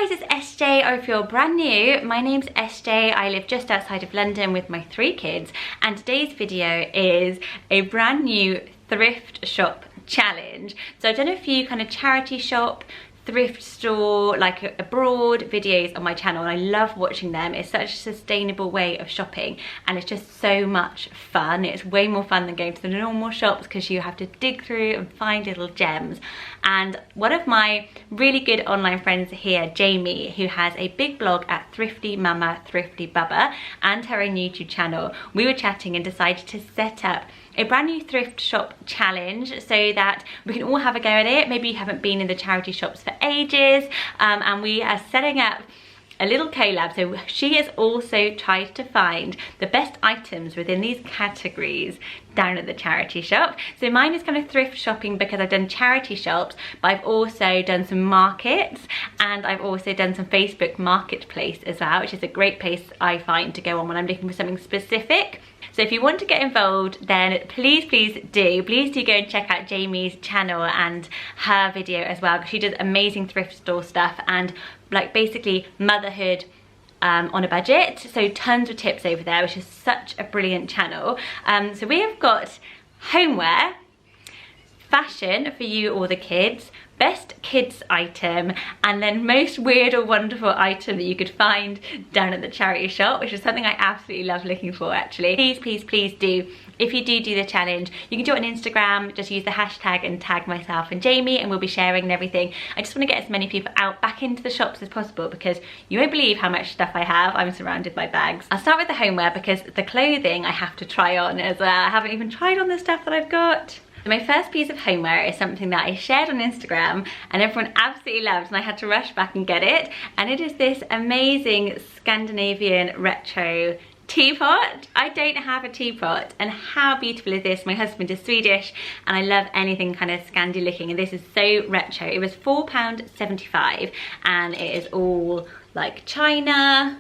guys, it's SJ, or if you're brand new, my name's SJ. I live just outside of London with my 3 kids, and today's video is a brand new thrift shop challenge. So I've done a few kind of charity shop, thrift store, like abroad videos on my channel, and I love watching them. It's such a sustainable way of shopping, and it's just so much fun. It's way more fun than going to the normal shops because you have to dig through and find little gems. And one of my really good online friends here, Jamie, who has a big blog at Thrifty Mama Thrifty Bubba and her own YouTube channel, we were chatting and decided to set up a brand new thrift shop challenge so that we can all have a go at it. Maybe you haven't been in the charity shops for ages, and we are setting up a little collab. So she has also tried to find the best items within these categories down at the charity shop. So mine is kind of thrift shopping because I've done charity shops, but I've also done some markets, and I've also done some Facebook marketplace as well, which is a great place I find to go on when I'm looking for something specific. So if you want to get involved, then please do go and check out Jamie's channel and her video as well, because she does amazing thrift store stuff and like basically motherhood on a budget. So tons of tips over there, which is such a brilliant channel. So we have got homeware, fashion for you or the kids, best kids item, and then most weird or wonderful item that you could find down at the charity shop, which is something I absolutely love looking for actually. Please do, if you do the challenge, you can do it on Instagram. Just use the hashtag and tag myself and Jamie, and we'll be sharing and everything. I just want to get as many people out back into the shops as possible, because you won't believe how much stuff I have. I'm surrounded by bags. I'll start with the homeware because the clothing I have to try on as well. I haven't even tried on the stuff that I've got. So my first piece of homeware is something that I shared on Instagram and everyone absolutely loved, and I had to rush back and get it. And it is this amazing Scandinavian retro teapot. I don't have a teapot, and how beautiful is this? My husband is Swedish and I love anything kind of Scandi looking, and this is so retro. It was £4.75 and it is all like china.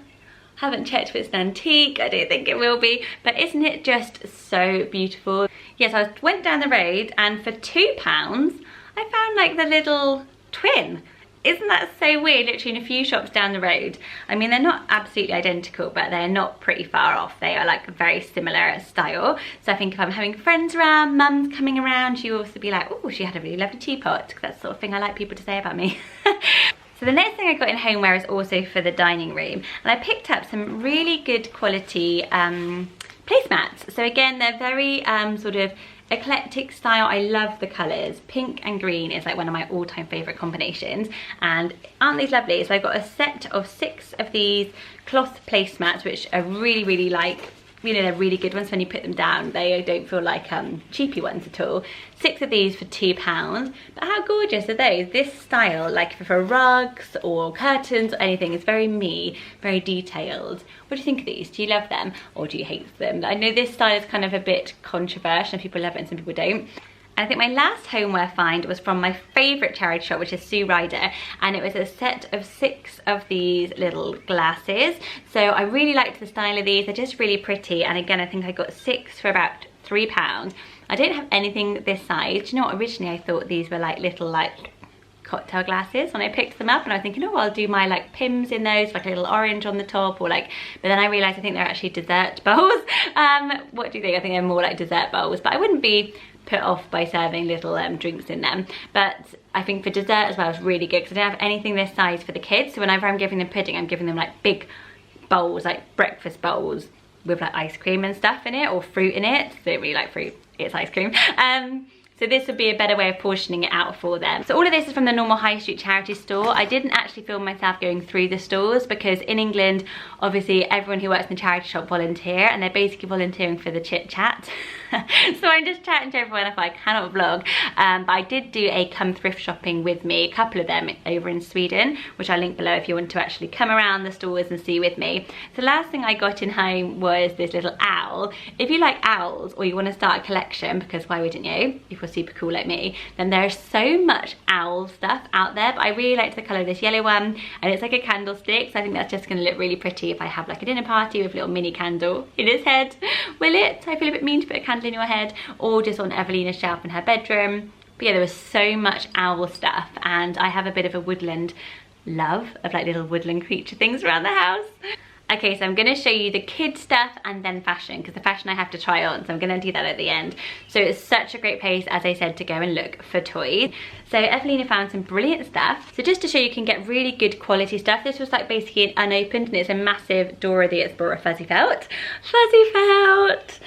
Haven't checked if it's an antique, I don't think it will be, but isn't it just so beautiful? Yes, I went down the road and for £2 I found like the little twin. Isn't that so weird? Literally in a few shops down the road. I mean, they're not absolutely identical, but they're not pretty far off. They are like very similar style. So I think if I'm having friends around, mum's coming around, she'll also be like, oh, she had a really lovely teapot. That's the sort of thing I like people to say about me. So the next thing I got in homeware is also for the dining room, and I picked up some really good quality placemats. So again, they're very sort of eclectic style. I love the colours. Pink and green is like one of my all-time favourite combinations, and aren't these lovely? So I've got a set of 6 of these cloth placemats, which are really like, you know, they're really good ones when you put them down. They don't feel like cheapy ones at all. 6 of these for £2. But how gorgeous are those? This style, like for rugs or curtains or anything, is very me, very detailed. What do you think of these? Do you love them or do you hate them? I know this style is kind of a bit controversial. Some people love it and some people don't. I think my last homeware find was from my favourite charity shop, which is Sue Ryder, and it was a set of 6 of these little glasses. So I really liked the style of these. They're just really pretty, and again I think I got 6 for about £3. I don't have anything this size. Do you know what, originally I thought these were like little like cocktail glasses when I picked them up, and I was thinking, oh, I'll do my like Pims in those, like a little orange on the top, or like, but then I realised I think they're actually dessert bowls. What do you think? I think they're more like dessert bowls, but I wouldn't be put off by serving little drinks in them. But I think for dessert as well is really good, because I don't have anything this size for the kids. So whenever I'm giving them pudding, I'm giving them like big bowls, like breakfast bowls with like ice cream and stuff in it, or fruit in it. They don't really like fruit, it's ice cream. So this would be a better way of portioning it out for them. So all of this is from the normal high street charity store. I didn't actually film myself going through the stores, because in England, obviously everyone who works in the charity shop volunteer, and they're basically volunteering for the chit chat. So I'm just chatting to everyone if I cannot vlog. But I did do a come thrift shopping with me, a couple of them over in Sweden, which I'll link below if you want to actually come around the stores and see with me. So last thing I got in home was this little owl. If you like owls, or you want to start a collection, because why wouldn't you, if you're super cool like me, then there's so much owl stuff out there. But I really liked the colour of this yellow one, and it's like a candlestick, so I think that's just going to look really pretty if I have like a dinner party with a little mini candle in his head. Will it? I feel a bit mean to put a candle in your head, or just on Evelina's shelf in her bedroom. But yeah, there was so much owl stuff, and I have a bit of a woodland love of like little woodland creature things around the house. Okay, so I'm going to show you the kid stuff and then fashion, because the fashion I have to try on, so I'm going to do that at the end. So it's such a great place, as I said, to go and look for toys. So Evelina found some brilliant stuff. So just to show you can get really good quality stuff, this was like basically an unopened, and it's a massive Dora the Explorer fuzzy felt. Fuzzy felt!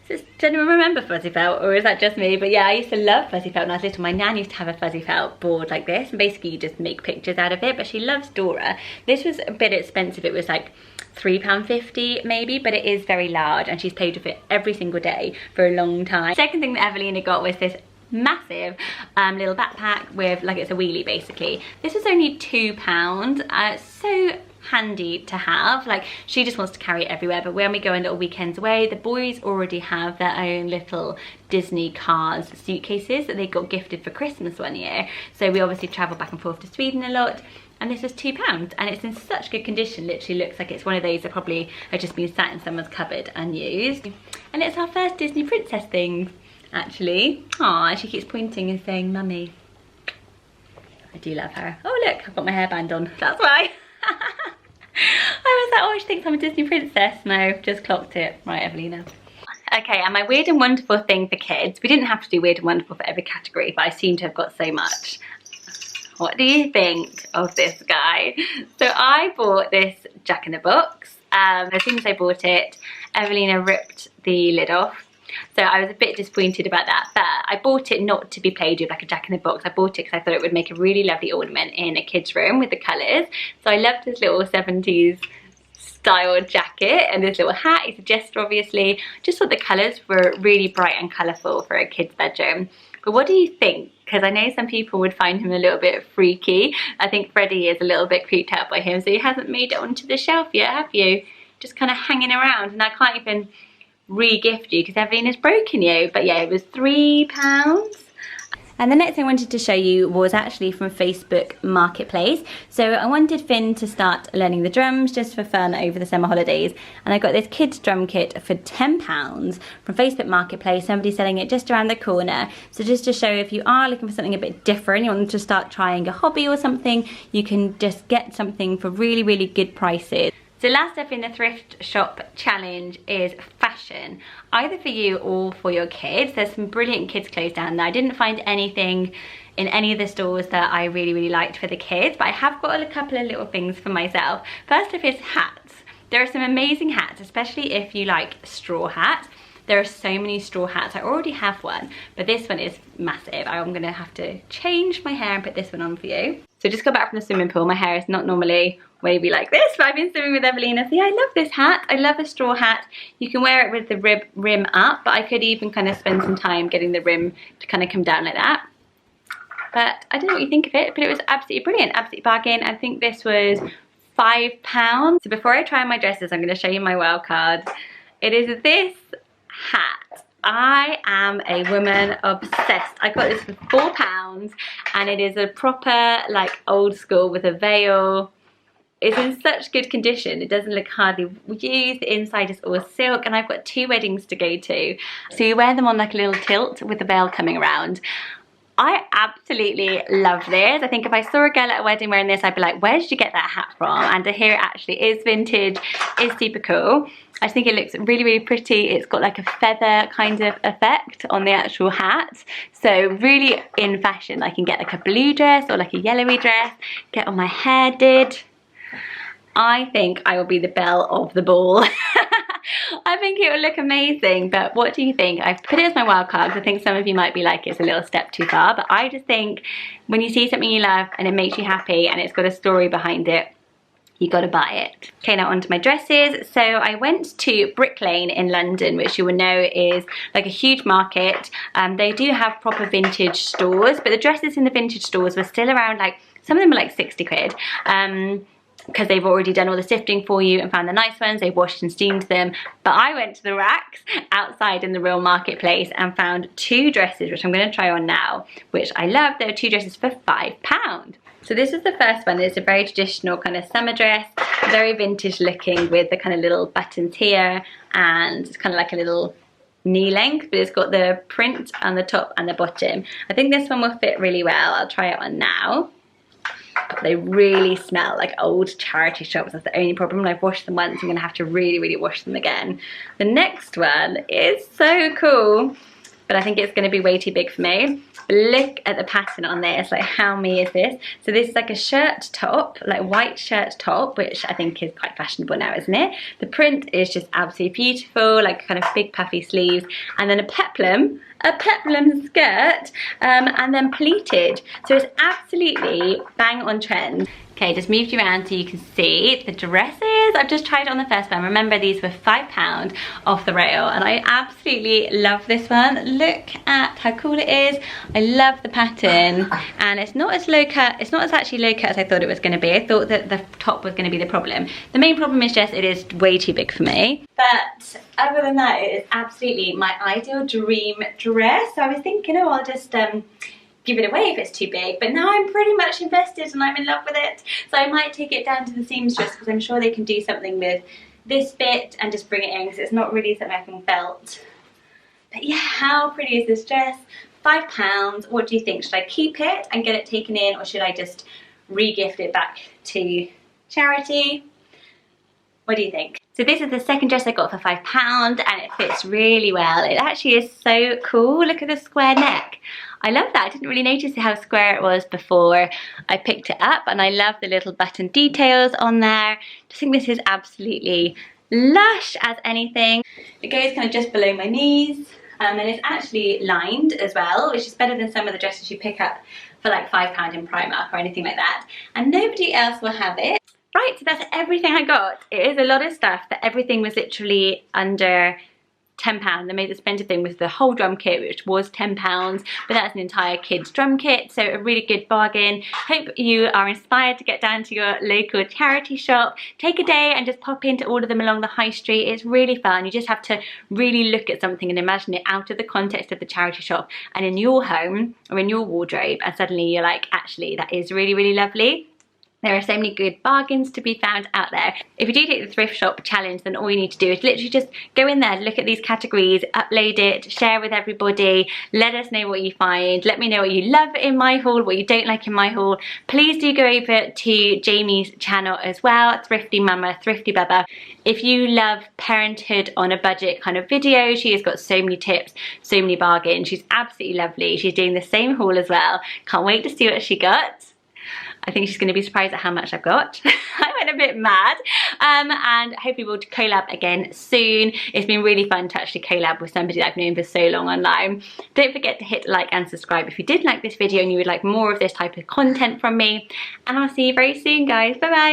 Does anyone remember fuzzy felt, or is that just me? But yeah, I used to love fuzzy felt when I was little. My nan used to have a fuzzy felt board like this, and basically you just make pictures out of it, but she loves Dora. This was a bit expensive. It was like £3.50 maybe, but it is very large, and she's played with it every single day for a long time. Second thing that Evelina got was this massive little backpack with, like, it's a wheelie basically. This was only £2. So handy to have. Like, she just wants to carry it everywhere, but when we go on little weekends away, the boys already have their own little Disney Cars suitcases that they got gifted for Christmas one year. So we obviously travel back and forth to Sweden a lot, and this was £2, and it's in such good condition. Literally looks like it's one of those that probably have just been sat in someone's cupboard and used. And it's our first Disney princess thing, actually. Aw, she keeps pointing and saying mummy. I do love her. Oh look, I've got my hairband on, that's why. I was like, oh, she thinks I'm a Disney princess. No, just clocked it. Right, Evelina. Okay, and my weird and wonderful thing for kids. We didn't have to do weird and wonderful for every category, but I seem to have got so much. What do you think of this guy? So I bought this Jack-in-the-Box. As soon as I bought it, Evelina ripped the lid off. So I was a bit disappointed about that, but I bought it not to be played with like a Jack-in-the-Box. I bought it because I thought it would make a really lovely ornament in a kid's room with the colours. So I loved this little 70s style jacket and this little hat. It's a jester, obviously. Just thought the colours were really bright and colourful for a kid's bedroom. But what do you think? Because I know some people would find him a little bit freaky. I think Freddie is a little bit creeped out by him, so he hasn't made it onto the shelf yet, have you? Just kind of hanging around, and I can't even re-gift you because Evelina's broken you. But yeah, it was £3. And the next thing I wanted to show you was actually from Facebook Marketplace. So I wanted Finn to start learning the drums just for fun over the summer holidays, and I got this kids drum kit for £10 from Facebook Marketplace. Somebody's selling it just around the corner. So just to show, if you are looking for something a bit different, you want to start trying a hobby or something, you can just get something for really, really good prices. So last up in the thrift shop challenge is fashion, either for you or for your kids. There's some brilliant kids clothes down there. I didn't find anything in any of the stores that I really, really liked for the kids, but I have got a couple of little things for myself. First up is hats. There are some amazing hats, especially if you like straw hats. There are so many straw hats. I already have one, but this one is massive. I'm gonna have to change my hair and put this one on for you. So just got back from the swimming pool. My hair is not normally wavy like this, but I've been swimming with Evelina. So yeah, I love this hat. I love a straw hat. You can wear it with the rim up, but I could even kind of spend some time getting the rim to kind of come down like that. But I don't know what you think of it, but it was absolutely brilliant, absolutely bargain. I think this was £5. So before I try on my dresses, I'm gonna show you my wild card. It is this hat. I am a woman obsessed. I got this for £4, and it is a proper like old school with a veil. It's in such good condition. It doesn't look hardly used. The inside is all silk, and I've got 2 weddings to go to. So you wear them on like a little tilt with the veil coming around. I absolutely love this. I think if I saw a girl at a wedding wearing this, I'd be like, where did you get that hat from? And to hear it actually is vintage is super cool. I think it looks really, really pretty. It's got like a feather kind of effect on the actual hat. So really in fashion. I can get like a blue dress or like a yellowy dress, get all my hair did. I think I will be the belle of the ball. I think it will look amazing, but what do you think? I've put it as my wild card because I think some of you might be like, it's a little step too far, but I just think when you see something you love and it makes you happy and it's got a story behind it, you got to buy it. Okay, now onto my dresses. So I went to Brick Lane in London, which you will know is like a huge market. They do have proper vintage stores, but the dresses in the vintage stores were still around, like, some of them were like 60 quid. Because they've already done all the sifting for you and found the nice ones. They've washed and steamed them. But I went to the racks outside in the real marketplace and found 2 dresses, which I'm going to try on now, which I love. There are 2 dresses for £5. So this is the first one. It's a very traditional kind of summer dress, very vintage looking with the kind of little buttons here, and it's kind of like a little knee length, but it's got the print on the top and the bottom. I think this one will fit really well. I'll try it on now. They really smell like old charity shops. That's the only problem. I've washed them once. I'm gonna have to really wash them again. The next one is so cool, but I think it's gonna be way too big for me. Look at the pattern on this, like how me is this? So this is like a shirt top, like white shirt top, which I think is quite fashionable now, isn't it? The print is just absolutely beautiful, like kind of big puffy sleeves, and then a peplum skirt, and then pleated. So it's absolutely bang on trend. Okay, just moved you around so you can see the dresses. I've just tried it on the first one. Remember, these were £5 off the rail, and I absolutely love this one. Look at how cool it is. I love the pattern, and it's not as low cut. It's not as actually low cut as I thought it was going to be. I thought that the top was going to be the problem. The main problem is just it is way too big for me. But other than that, it is absolutely my ideal dream dress. So I was thinking, oh, I'll just give it away if it's too big, but now I'm pretty much invested and I'm in love with it. So I might take it down to the seamstress because I'm sure they can do something with this bit and just bring it in because it's not really something I can felt. But yeah, how pretty is this dress? £5. What do you think? Should I keep it and get it taken in, or should I just re-gift it back to charity? What do you think? So this is the second dress I got for £5 and it fits really well. It actually is so cool. Look at the square neck. I love that. I didn't really notice how square it was before I picked it up, and I love the little button details on there. I think this is absolutely lush as anything. It goes kind of just below my knees, and it's actually lined as well, which is better than some of the dresses you pick up for like £5 in Primark or anything like that. And nobody else will have it. Right, so that's everything I got. It is a lot of stuff, but everything was literally under £10. The most expensive thing was the whole drum kit, which was £10, but that's an entire kids drum kit, so a really good bargain. Hope you are inspired to get down to your local charity shop. Take a day and just pop into all of them along the high street. It's really fun. You just have to really look at something and imagine it out of the context of the charity shop and in your home or in your wardrobe, and suddenly you're like, actually, that is really lovely. There are so many good bargains to be found out there. If you do take the thrift shop challenge, then all you need to do is literally just go in there, look at these categories, upload it, share with everybody, let us know what you find, let me know what you love in my haul, what you don't like in my haul. Please do go over to Jamie's channel as well, Thrifty Mama, Thrifty Bubba. If you love parenthood on a budget kind of video, she has got so many tips, so many bargains. She's absolutely lovely. She's doing the same haul as well. Can't wait to see what she got. I think she's going to be surprised at how much I've got. I went a bit mad, and hopefully we'll collab again soon. It's been really fun to actually collab with somebody that I've known for so long online. Don't forget to hit like and subscribe if you did like this video and you would like more of this type of content from me, and I'll see you very soon, guys. Bye bye.